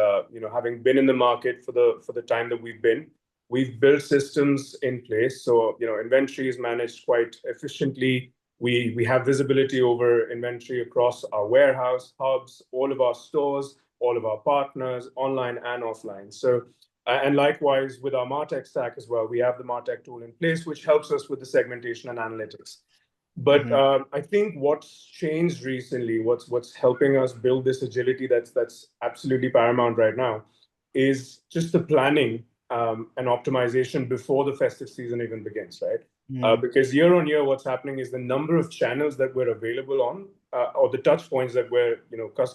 having been in the market for the time that we've built systems in place. So inventory is managed quite efficiently. We have visibility over inventory across our warehouse hubs, all of our stores, all of our partners, online and offline. So and likewise with our Martech stack as well, we have the Martech tool in place, which helps us with the segmentation and analytics. But Mm-hmm. I think what's changed recently, what's helping us build this agility that's absolutely paramount right now, is just the planning and optimization before the festive season even begins, right? Mm-hmm. Because year on year, what's happening is the number of channels that we're available on, or the touch points that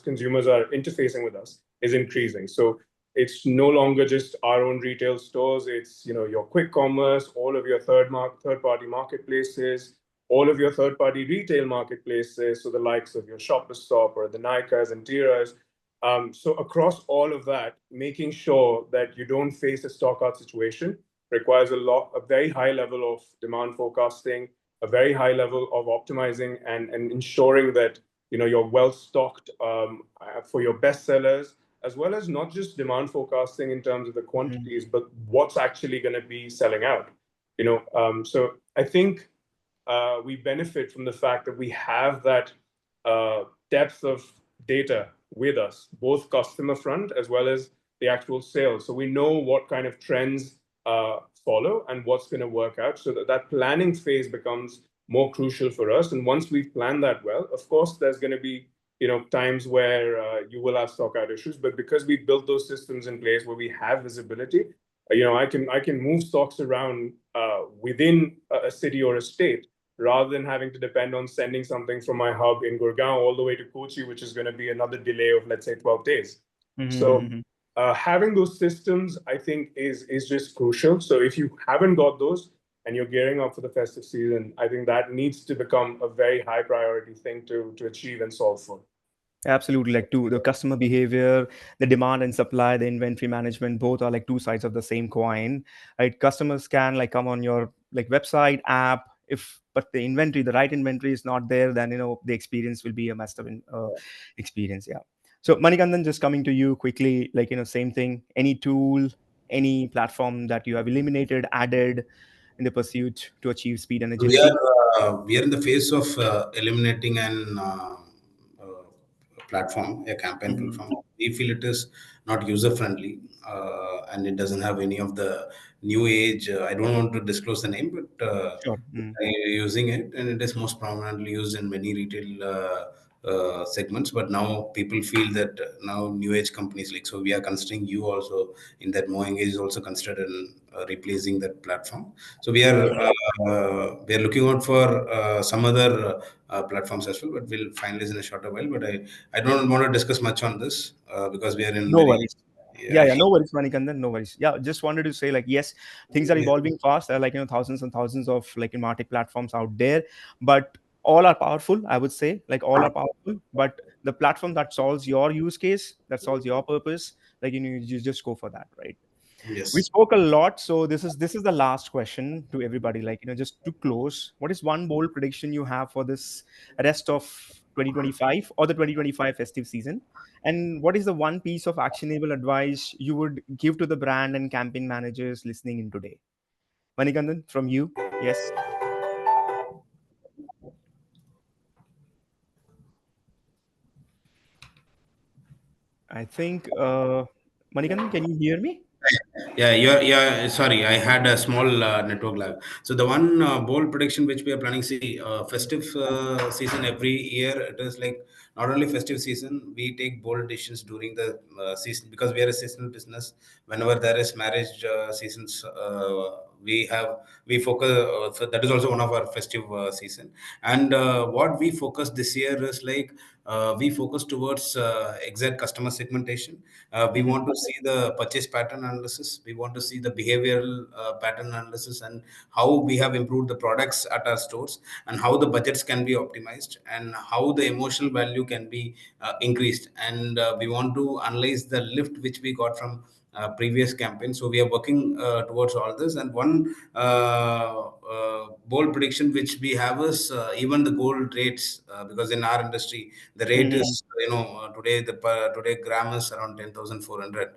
consumers are interfacing with us, is increasing. So it's no longer just our own retail stores. It's your quick commerce, all of your third party marketplaces, all of your third party retail marketplaces, so the likes of your Shopper Stop or the Nikas and Tiras. So across all of that, making sure that you don't face a stock out situation requires a very high level of demand forecasting, a very high level of optimizing and ensuring that you're well stocked for your best sellers, as well as not just demand forecasting in terms of the quantities, but what's actually going to be selling out. So I think we benefit from the fact that we have that depth of data with us, both customer front as well as the actual sales. So we know what kind of trends follow and what's going to work out. So that planning phase becomes more crucial for us. And once we've planned that well, of course, there's going to be times where you will have stock out issues. But because we built those systems in place where we have visibility, I can move stocks around within a city or a state, rather than having to depend on sending something from my hub in Gurgaon all the way to Kochi, which is going to be another delay of, let's say, 12 days. So Mm-hmm. having those systems, I think, is just crucial. So if you haven't got those and you're gearing up for the festive season, I think that needs to become a very high priority thing to achieve and solve for. Absolutely, like to the customer behavior, the demand and supply, the inventory management, both are like two sides of the same coin. Right? Customers can like come on your like website, app, if but the inventory, the right inventory is not there, then the experience will be a messed up experience. Yeah. So Manikandan, just coming to you quickly, like same thing. Any tool, any platform that you have eliminated, added in the pursuit to achieve speed and We agility? are in the phase of eliminating an platform, a campaign Mhm. platform. We feel it is not user friendly, and it doesn't have any of the new age. I don't want to disclose the name, but Sure. Mm. using it, and it is most prominently used in many retail segments. But now people feel that now new age companies, like, so we are considering you also in that. MoEngage is also considered in replacing that platform. So we are looking out for some other platforms as well, but we'll finalize in a shorter while. But I don't want to discuss much on this because we are in No very, worries. Yeah, yeah. yeah, no worries, Manikandan, no worries. Yeah, just wanted to say, like, yes, things are evolving fast. There are like, thousands and thousands of like Martech platforms out there, but all are powerful, I would say. Like, all are powerful, but the platform that solves your use case, that solves your purpose, like, you just go for that, right? We Yes. spoke a lot, so this is the last question to everybody. Like, just to close, what is one bold prediction you have for this rest of 2025 or the 2025 festive season? And what is the one piece of actionable advice you would give to the brand and campaign managers listening in today? Manikandan, from you. Yes. I think Manikandan, can you hear me? Yeah. Sorry, I had a small network lag. So the one bold prediction which we are planning, see, festive season every year, it is like not only festive season, we take bold decisions during the season because we are a seasonal business. Whenever there is marriage seasons, we focus. So that is also one of our festive season. And what we focus this year is like we focus towards exact customer segmentation. We Mhm. want to see the purchase pattern analysis. We want to see the behavioral pattern analysis and how we have improved the products at our stores and how the budgets can be optimized and how the emotional value can be increased. And we want to analyze the lift which we got from previous campaign. So we are working towards all this. And one bold prediction which we have is even the gold rates, because in our industry the rate Mm-hmm. is today today gram is around 10,400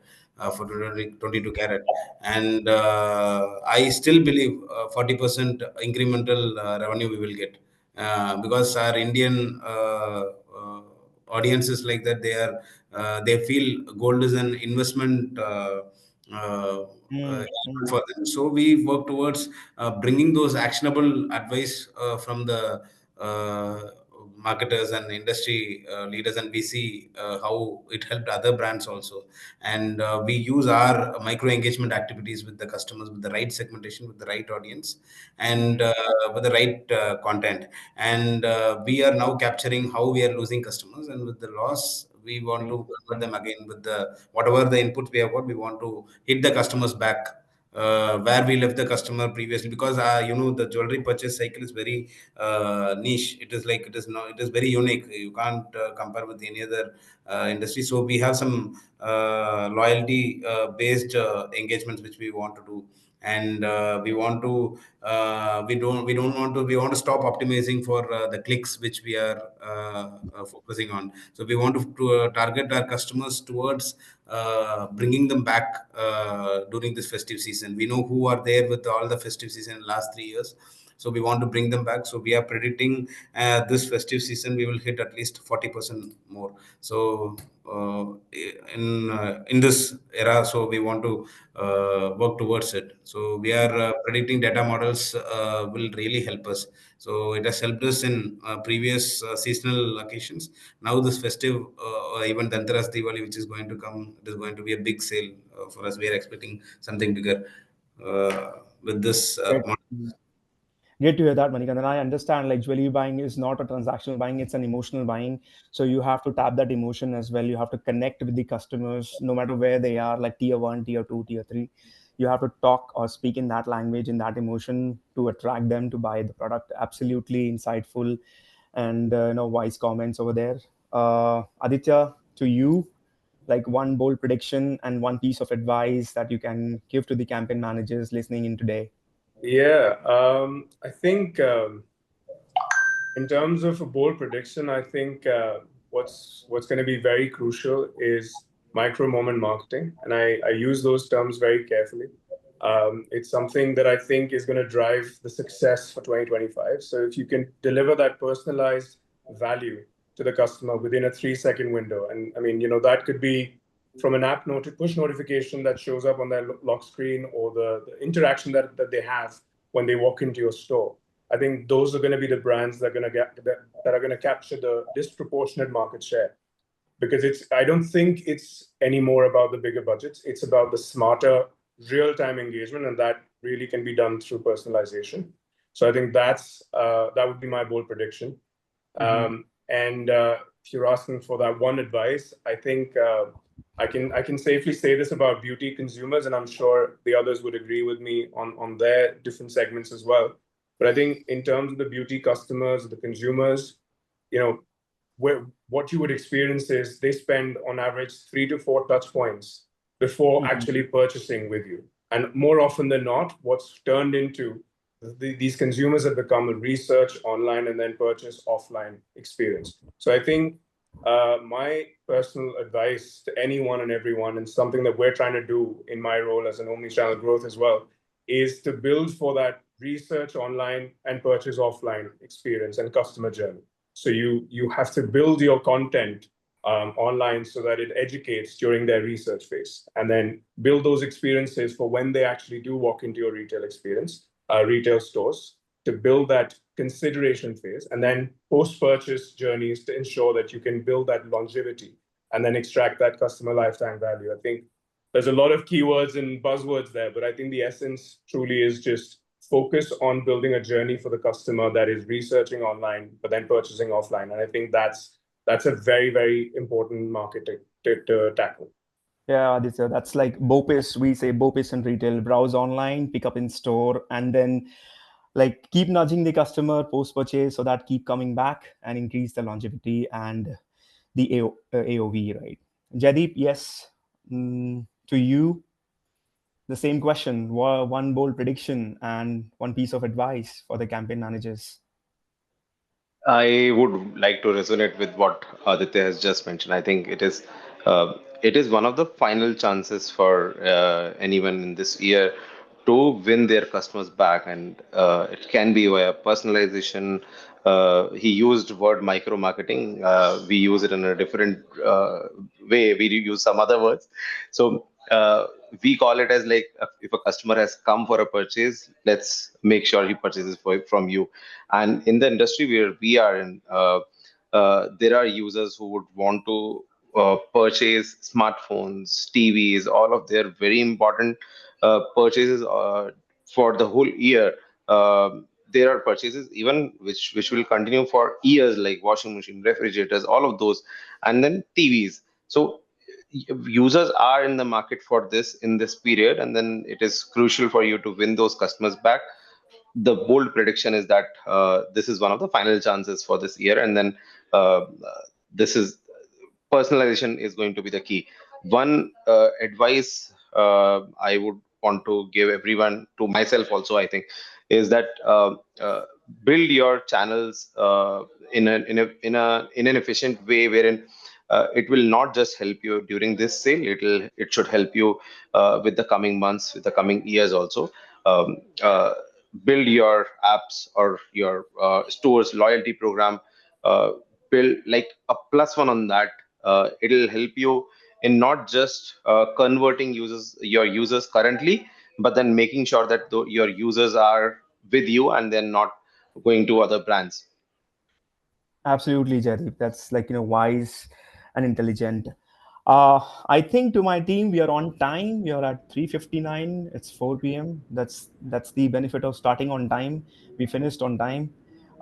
for 22 carat, and I still believe 40% incremental revenue we will get, because our Indian audiences like that, they feel gold is an investment Mm-hmm. for them. So we work towards bringing those actionable advice from the uh, marketers and industry leaders, and we see how it helped other brands also. And we use our micro engagement activities with the customers, with the right segmentation, with the right audience, and with the right content. And we are now capturing how we are losing customers, and with the loss we want to convert them again with the whatever the inputs we have got. We want to hit the customers back where we left the customer previously, because the jewelry purchase cycle is very niche. It is like, it is very unique. You can't compare with any other industry. So we have some loyalty based engagements which we want to do. And we want to stop optimizing for the clicks which we are focusing on. So we want to target our customers towards bringing them back during this festive season. We know who are there with all the festive season in last 3 years, so we want to bring them back. So we are predicting this festive season we will hit at least 40% more. So in this era, so we want to work towards it. So we are predicting data models will really help us. So it has helped us in previous seasonal occasions. Now this festive, even Dhanteras, Diwali, which is going to come, it is going to be a big sale for us. We are expecting something bigger with this Great. model. Great to hear that, Manik. And then I understand like jewelry buying is not a transactional buying, it's an emotional buying. So you have to tap that emotion as well. You have to connect with the customers no matter where they are, like tier one, tier two, tier three. You have to talk or speak in that language, in that emotion to attract them to buy the product. Absolutely insightful and wise comments over there. Aditya, to you, like one bold prediction and one piece of advice that you can give to the campaign managers listening in today. Yeah, I think in terms of a bold prediction, I think what's going to be very crucial is micro moment marketing, and I use those terms very carefully. It's something that I think is going to drive the success for 2025. So if you can deliver that personalized value to the customer within a 3-second window, and I mean, that could be from an app push notification that shows up on their lock screen, or the interaction that they have when they walk into your store. I think those are going to be the brands that are going to that are going to capture the disproportionate market share, because I don't think it's anymore about the bigger budgets. It's about the smarter real-time engagement, and that really can be done through personalization. So I think that would be my bold prediction. Mm-hmm. And if you're asking for that one advice, I think I can safely say this about beauty consumers, and I'm sure the others would agree with me on their different segments as well. But I think in terms of the beauty customers, the consumers, you know, what you would experience is they spend on average 3 to 4 touch points before Mm-hmm. actually purchasing with you. And more often than not, what's turned into these consumers have become a research online and then purchase offline experience. So I think my personal advice to anyone and everyone, and something that we're trying to do in my role as an omnichannel growth as well, is to build for that research online and purchase offline experience and customer journey. So you have to build your content online so that it educates during their research phase, and then build those experiences for when they actually do walk into your retail stores, to build that consideration phase, and then post-purchase journeys to ensure that you can build that longevity and then extract that customer lifetime value. I think there's a lot of keywords and buzzwords there, but I think the essence truly is just focus on building a journey for the customer that is researching online but then purchasing offline. And I think that's a very, very important market to tackle. Yeah, that's like BOPIS. We say BOPIS in retail: browse online, pick up in store, and then like keep nudging the customer post purchase so that keep coming back and increase the longevity and the AOV, right? Jaideep, yes. To you, the same question: one bold prediction and one piece of advice for the campaign managers. I would like to resonate with what Aditya has just mentioned. I think it is one of the final chances for anyone in this year to win their customers back, and it can be via personalization. He used word micro marketing. We use it in a different way. We use some other words. So we call it as like if a customer has come for a purchase, let's make sure he purchases from you. And in the industry where we are in, there are users who would want to purchase smartphones, TVs, all of their very important purchases for the whole year. There are purchases even which will continue for years, like washing machine, refrigerators, all of those, and then TVs. So users are in the market for this in this period, and then it is crucial for you to win those customers back. The bold prediction is that this is one of the final chances for this year, and then this is personalization is going to be the key. One advice I would want to give everyone, to myself also, I think, is that build your channels in an efficient way, wherein it will not just help you during this sale. It should help you with the coming months, with the coming years also. Um, uh, Build your apps or your stores loyalty program. Uh, Build like a plus one on that. It'll help you in not just converting your users currently, but then making sure that your users are with you and then not going to other brands. Absolutely, Jaideep. That's like, wise and intelligent. I think to my team, we are on time. We are at 3:59. It's 4 p.m. That's the benefit of starting on time. We finished on time.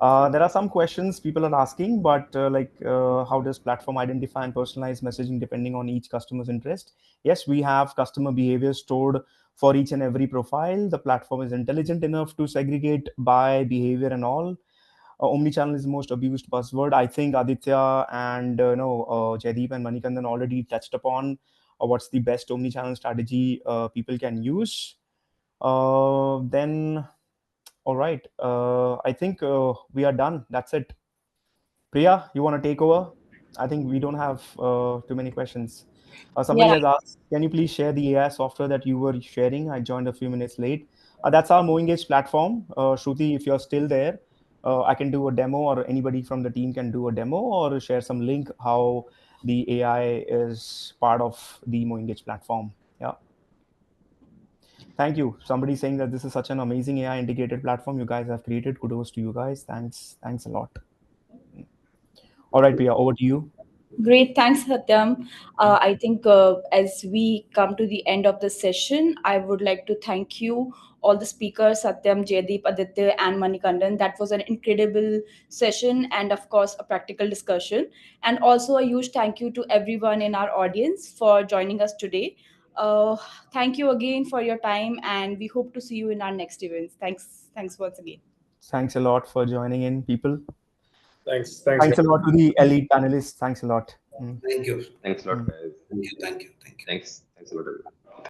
There are some questions people are asking, but how does platform identify and personalize messaging depending on each customer's interest? Yes, we have customer behavior stored for each and every profile. The platform is intelligent enough to segregate by behavior and all. Omnichannel is the most abused buzzword. I think Aditya and Jaideep and Manikandan already touched upon what's the best omnichannel strategy people can use. Then, all right, I think we are done. That's it. Priya, you want to take over? I think we don't have too many questions. Somebody Yeah. has asked, can you please share the AI software that you were sharing? I joined a few minutes late. That's our MoEngage platform. Shruti, if you're still there, I can do a demo, or anybody from the team can do a demo or share some link how the AI is part of the MoEngage platform. Yeah. Thank you. Somebody saying that this is such an amazing AI integrated platform you guys have created. Kudos to you guys. Thanks. Thanks a lot. All right, Priya, over to you. Great, thanks, Satyam. I think as we come to the end of the session, I would like to thank you, all the speakers, Satyam, Jaydeep, Aditya, and Manikandan. That was an incredible session and, of course, a practical discussion. And also a huge thank you to everyone in our audience for joining us today. Uh, Thank you again for your time, and we hope to see you in our next events. Thanks once again. Thanks a lot for joining in, people. Thanks, Thanks guys. a lot to the elite panelists. Thanks a lot. Mm, Thank you. Thanks a lot, mm. guys. Thank you. Thank you. Thank you. Thanks a lot, everyone.